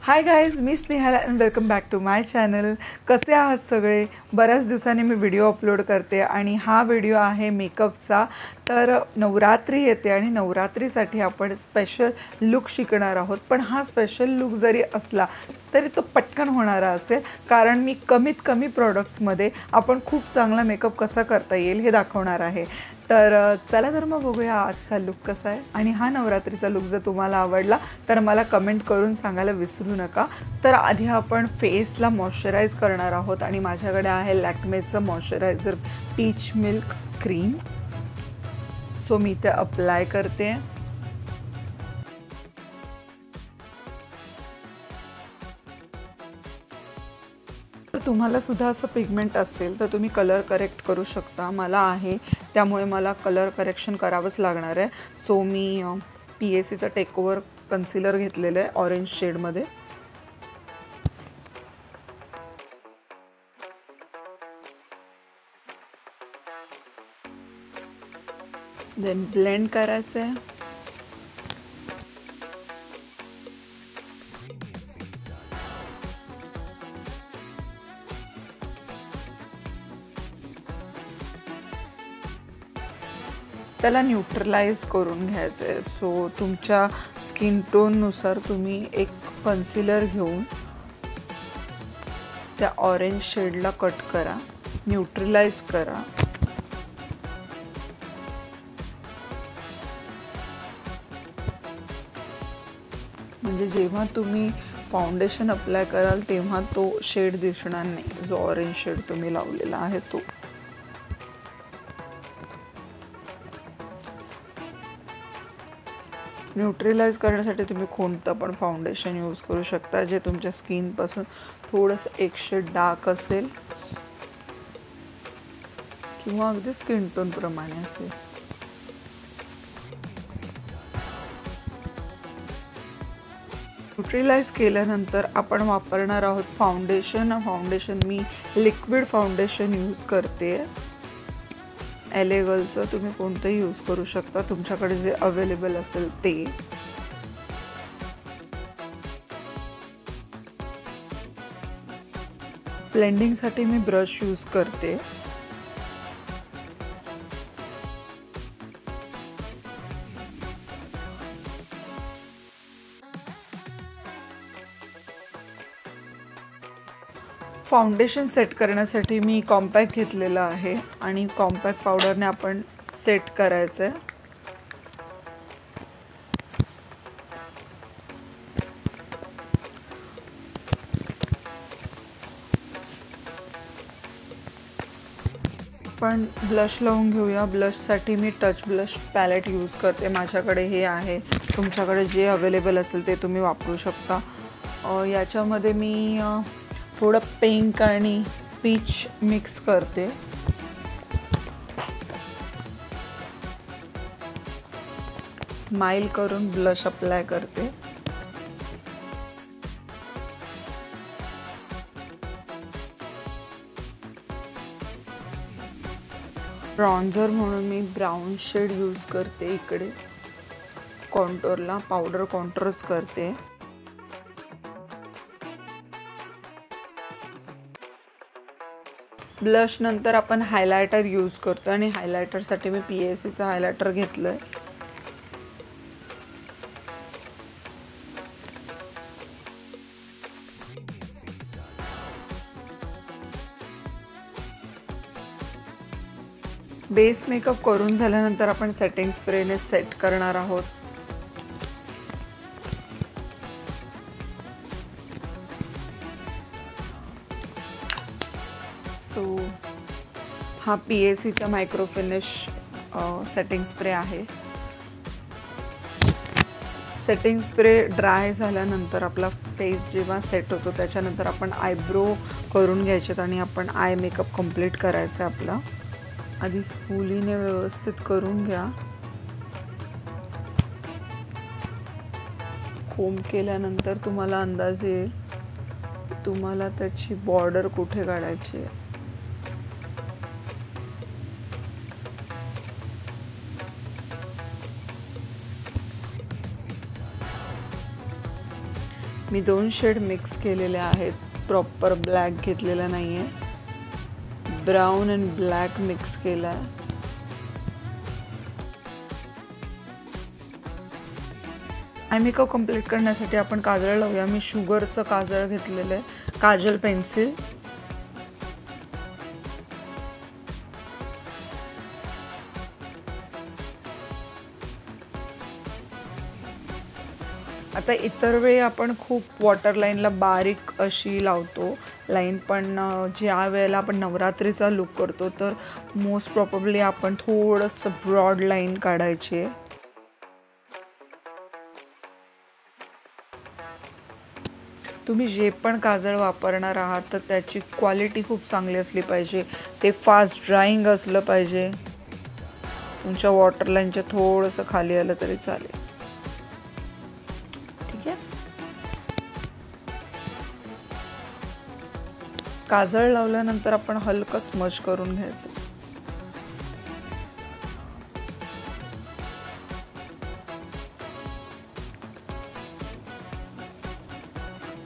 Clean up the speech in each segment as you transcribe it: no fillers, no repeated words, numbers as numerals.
हाय guys, मी Snehal and welcome back to my channel. कसे आहात सगळे? बऱ्याच दिवसांनी मी व्हिडिओ अपलोड करते आणि हा व्हिडिओ आहे मेकअपचा. तर नवरात्री येते आणि नवरात्रीसाठी आपण स्पेशल लुक शिकणार आहोत. पण हा स्पेशल लुक जरी असला तरी तो पटकन होणारा असेल, कारण मी कमीत कमी प्रॉडक्ट्समध्ये आपण खूप चांगला मेकअप कसा करता येईल हे दाखवणार आहे. तर चला तर मग बघूया आजचा लुक कसा आहे. आणि हा नवरात्रीचा लुक जर तुम्हाला आवडला तर मला कमेंट करून सांगायला विसरू नका. तर आधी आपण फेसला मॉइश्चराईज करणार आहोत आणि माझ्याकडे आहे लॅक्मेचं moisturiser peach milk cream. So मी ते अप्लाय करते. तर तुम्हाला सुद्धा असं पिगमेंट असेल तर तुम्ही कलर करेक्ट करू शकता. मला आहे त्यामुळे मला कलर करेक्शन करावंच लागणार आहे. सो मी PACचं टेकओव्हर कन्सिलर घेतलेलं आहे ऑरेंज शेडमध्ये. देन ब्लेंड करायचं आहे. त्याला न्यूट्रलाइज करून घ्यायचं आहे. सो तुमच्या स्किन टोननुसार तुम्ही एक कन्सिलर घेऊन त्या ऑरेंज शेडला कट करा, न्यूट्रलाइज करा. म्हणजे जेव्हा तुम्ही फाउंडेशन अप्लाय कराल तेव्हा तो शेड दिसणार नाही, जो ऑरेंज शेड तुम्ही लावलेला आहे तो. न्यूट्रलाइज करण्यासाठी तुम्ही कोणतं पण फाउंडेशन यूज करू शकता जे तुमच्या स्किनपासून थोडंसं एक शेड डार्क असेल किंवा अगदी स्किन टोनप्रमाणे असेल. न्यूट्रलाइज केल्यानंतर आपण वापरणार आहोत फाउंडेशन मी लिक्विड फाउंडेशन यूज करते. एलेगलचं तुम्ही कोणतंही यूज करू शकता, तुमच्याकडे जे अवेलेबल असेल ते. ब्लेंडिंगसाठी मी ब्रश यूज करते. फाउंडेशन सेट करण्यासाठी मी कॉम्पॅक्ट घेतलेलं आहे आणि कॉम्पॅक्ट पावडरने आपण सेट करायचं आहे. पण ब्लश लावून घेऊया. ब्लशसाठी मी टच ब्लश पॅलेट यूज करते. माझ्याकडे हे आहे, तुमच्याकडे जे अवेलेबल असेल ते तुम्ही वापरू शकता. याच्यामध्ये मी थोडं पिंक आणि पीच मिक्स करते. स्माइल करून ब्लश अप्लाय करते. ब्रॉन्झर म्हणून मी ब्राऊन शेड यूज करते. इकडे कॉन्टोरला पावडर कॉन्टोरच करते. ब्लश नंतर आपण हायलायटर यूज करतो आणि हायलायटरसाठी मी PACचं हायलायटर घेतलं आहे. बेस मेकअप करून झाल्यानंतर आपण सेटिंग स्प्रेने सेट करणार आहोत. सो हा PACचा मायक्रो फिनिश सेटिंग स्प्रे आहे. सेटिंग स्प्रे ड्राय झाल्यानंतर आपला फेस जेव्हा सेट होतो त्याच्यानंतर आपण आयब्रो करून घ्यायचेत आणि आपण आय मेकअप कंप्लीट करायचं आहे आपला. आधी स्पूलीने व्यवस्थित करून घ्या. कोंब केल्यानंतर तुम्हाला अंदाज येईल की तुम्हाला त्याची बॉर्डर कुठे काढायची आहे. मी 2 शेड मिक्स केलेले आहेत, प्रॉपर ब्लॅक घेतलेला नाही आहे, ब्राऊन अँड ब्लॅक मिक्स केला आहे. आय मेकअप कंप्लीट करण्यासाठी आपण काजळ लावूया. मी शुगरचं काजळ घेतलेलं आहे, काजल पेन्सिल. आता इतर वेळी आपण खूप वॉटर लाईनला बारीक अशी लावतो लाईन, पण ज्या वेळेला आपण नवरात्रीचा लुक करतो तर मोस्ट प्रॉबेबली आपण थोडंसं ब्रॉड लाईन काढायची आहे. तुम्ही जे पण काजळ वापरणार आहात तर त्याची क्वालिटी खूप चांगली असली पाहिजे, ते फास्ट ड्राईंग असलं पाहिजे. तुमच्या वॉटर लाईनच्या थोडंसं खाली आलं तरी चालेल. ठीक आहे. काजळ लावल्यानंतर आपण हलकं स्मज करून घ्यायचं.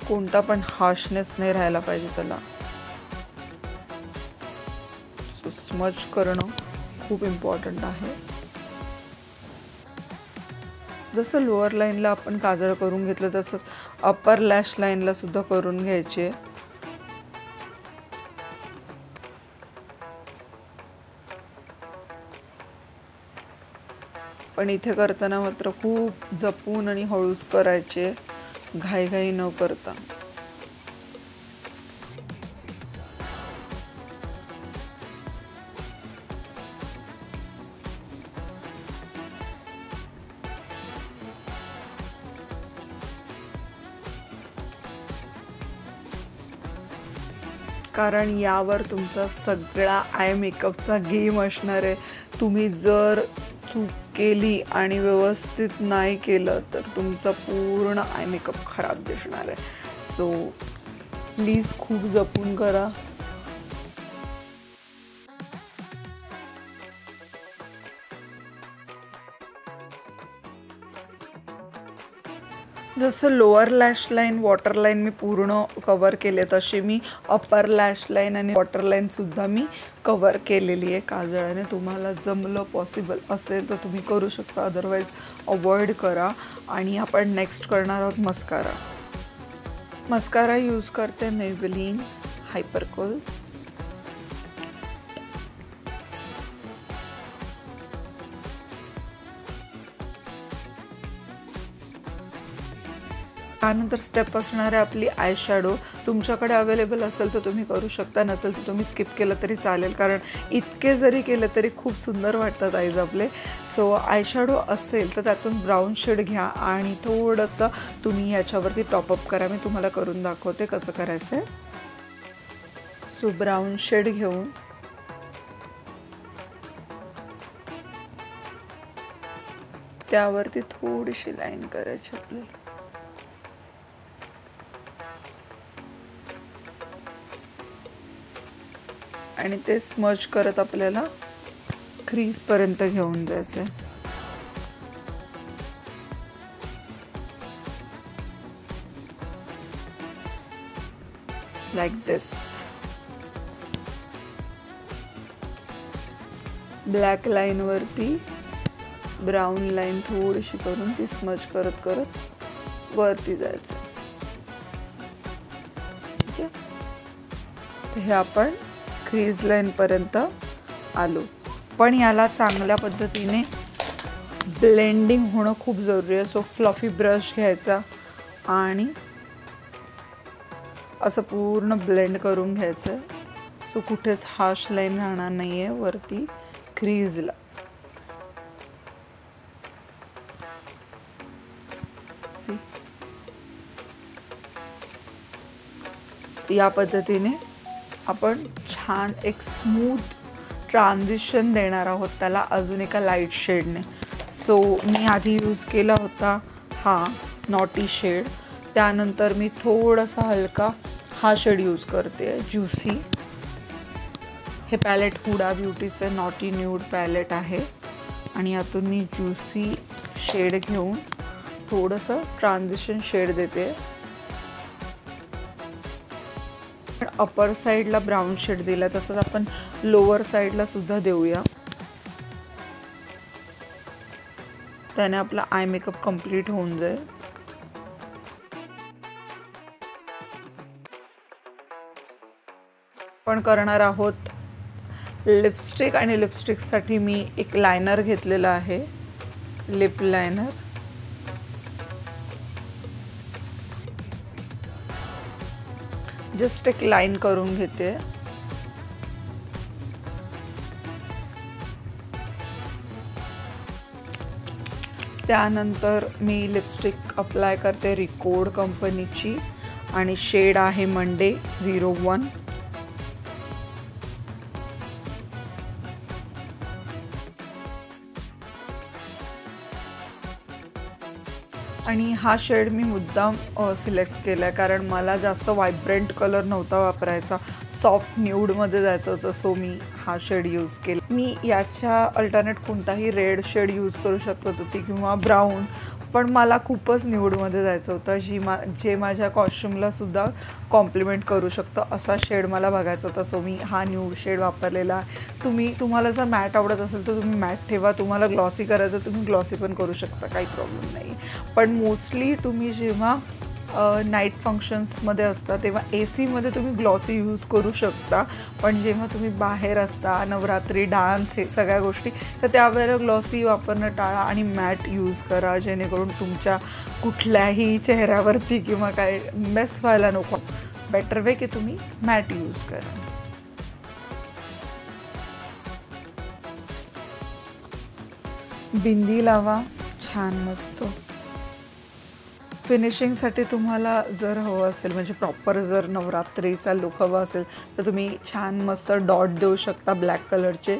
कोणता पण हार्शनेस नाही राहायला पाहिजे त्याला. सो स्मज करणं खूप इम्पॉर्टंट आहे. जसं लोअर लाईनला आपण काजळ करून घेतलं तसंच अप्पर लॅश लाईनला सुद्धा करून घ्यायचे. पण इथे करताना मात्र खूप जपून आणि हळूच करायचे, घाईघाई न करता. कारण यावर तुमचा सगळा आय मेकअपचा गेम असणार आहे. तुम्ही जर चूक केली आणि व्यवस्थित नाही केलं तर तुमचा पूर्ण आय मेकअप खराब दिसणार आहे. सो प्लीज खूप जपून करा. जसं lower lash line water line मी पूर्ण कवर केले, तसे मी अप्पर लॅश लाईन आणि वॉटर लाईन सुद्धा मी कवर केलेली आहे काजळाने. तुम्हाला जमलं पॉसिबल असेल तर तुम्ही करू शकता, अदरवाईज अवॉइड करा. आणि आपण नेक्स्ट करणार आहोत मस्कारा. मस्कारा यूज करते मेबेलिन हायपरकूल. त्यानंतर स्टेप असणार आहे आपली आय शॅडो. तुमच्याकडे अवेलेबल असेल तर तुम्ही करू शकता, नसेल तर तुम्ही स्किप केलं तरी चालेल, कारण इतके जरी केलं तरी खूप सुंदर वाटतात आईज आपले. सो आय शॅडो असेल तर त्यातून ब्राऊन शेड घ्या आणि थोडंसं तुम्ही याच्यावरती टॉपअप करा. मी तुम्हाला करून दाखवते कसं करायचं आहे. सो ब्राऊन शेड घेऊन त्यावरती थोडीशी लाईन करायची आपल्याला. आणि ते स्मज करत आपल्याला क्रीजपर्यंत घेऊन जायचं आहे. लाईक दिस. ब्लॅक लाईनवरती ब्राऊन लाईन थोडीशी करून ती स्मज करत करत वरती जायचं. ठीक आहे. तर हे आपण क्रीज लाईनपर्यंत आलो, पण याला चांगल्या पद्धतीने ब्लेंडिंग होणं खूप जरुरी आहे. सो फ्लफी ब्रश घ्यायचा आणि असं पूर्ण ब्लेंड करून घ्यायचं. सो कुठेच हार्श लाईन राहणार नाही आहे वरती क्रीजला. या पद्धतीने आपण छान एक स्मूथ ट्रान्झिशन देणार आहोत त्याला अजून एका लाईट शेडने. सो मी आधी यूज केला होता हा नॉटी शेड, त्यानंतर मी थोडासा हलका हा शेड यूज करते ज्युसी. हे पॅलेट हुडा ब्युटीचं नॉटी न्यूड पॅलेट आहे आणि यातून मी ज्युसी शेड घेऊन थोडंसं ट्रान्झिशन शेड देते. अपर साईडला ब्राऊन शेड दिला, तसंच आपण लोअर साईडला सुद्धा देऊया. त्याने आपला आय मेकअप कंप्लीट होऊन जाईल. आपण करणार आहोत लिपस्टिक, आणि लिपस्टिकसाठी मी एक लायनर घेतलेला आहे, लिप लायनर. जस्ट एक लाईन करून घेते. त्यानंतर मी लिपस्टिक अप्लाय करते रिकोड कंपनीची, आणि शेड आहे मंडे 01. आणि हा शेड मी मुद्दाम सिलेक्ट केला आहे, कारण मला जास्त व्हायब्रंट कलर नव्हता वापरायचा, सॉफ्ट न्यूडमध्ये जायचं होतं. सो मी हा शेड यूज केला. मी याच्या अल्टरनेट कोणताही रेड शेड यूज करू शकत होती किंवा ब्राऊन, पण मला खूपच न्यूडमध्ये जायचं होतं, जे माझ्या कॉस्ट्युमला सुद्धा कॉम्प्लिमेंट करू शकतं असा शेड मला बघायचा होता. सो मी हा न्यूड शेड वापरलेला आहे. तुम्हाला जर मॅट आवडत असेल तर तुम्ही मॅट ठेवा, तुम्हाला ग्लॉसी करायचं तुम्ही ग्लॉसी पण करू शकता, काही प्रॉब्लेम नाही. पण मोस्टली तुम्ही जेव्हा नाईट फंक्शन्समध्ये असता तेव्हा AC मध्ये तुम्ही ग्लॉसी यूज करू शकता, पण जेव्हा तुम्ही बाहेर असता, नवरात्री, डान्स, हे सगळ्या गोष्टी, तर त्यावेळेला ग्लॉसी वापरणं टाळा आणि मॅट यूज करा, जेणेकरून तुमच्या कुठल्याही चेहऱ्यावरती किंवा काय मेस व्हायला नको. बेटर वे की तुम्ही मॅट यूज करा. बिंदी लावा छान मस्त. फिनिशिंगसाठी तुम्हाला जर हवं असेल, म्हणजे प्रॉपर जर नवरात्रीचा लुक हवा असेल, तर तुम्ही छान मस्त डॉट देऊ शकता ब्लॅक कलरचे.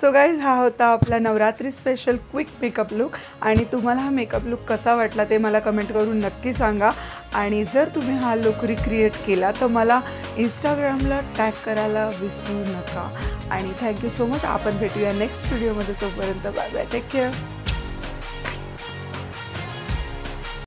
सो गाईज, हा होता आपला Navratri special quick makeup look. आणि तुम्हाला हा मेकअप लुक कसा वाटला ते मला कमेंट करून नक्की सांगा. आणि जर तुम्ही हा लुक रिक्रिएट केला तर मला इंस्टाग्रामला टॅग करायला विसरू नका. आणि थँक्यू सो मच. आपण भेटूया नेक्स्ट व्हिडिओमध्ये. तोपर्यंत बाय बाय, टेक केअर.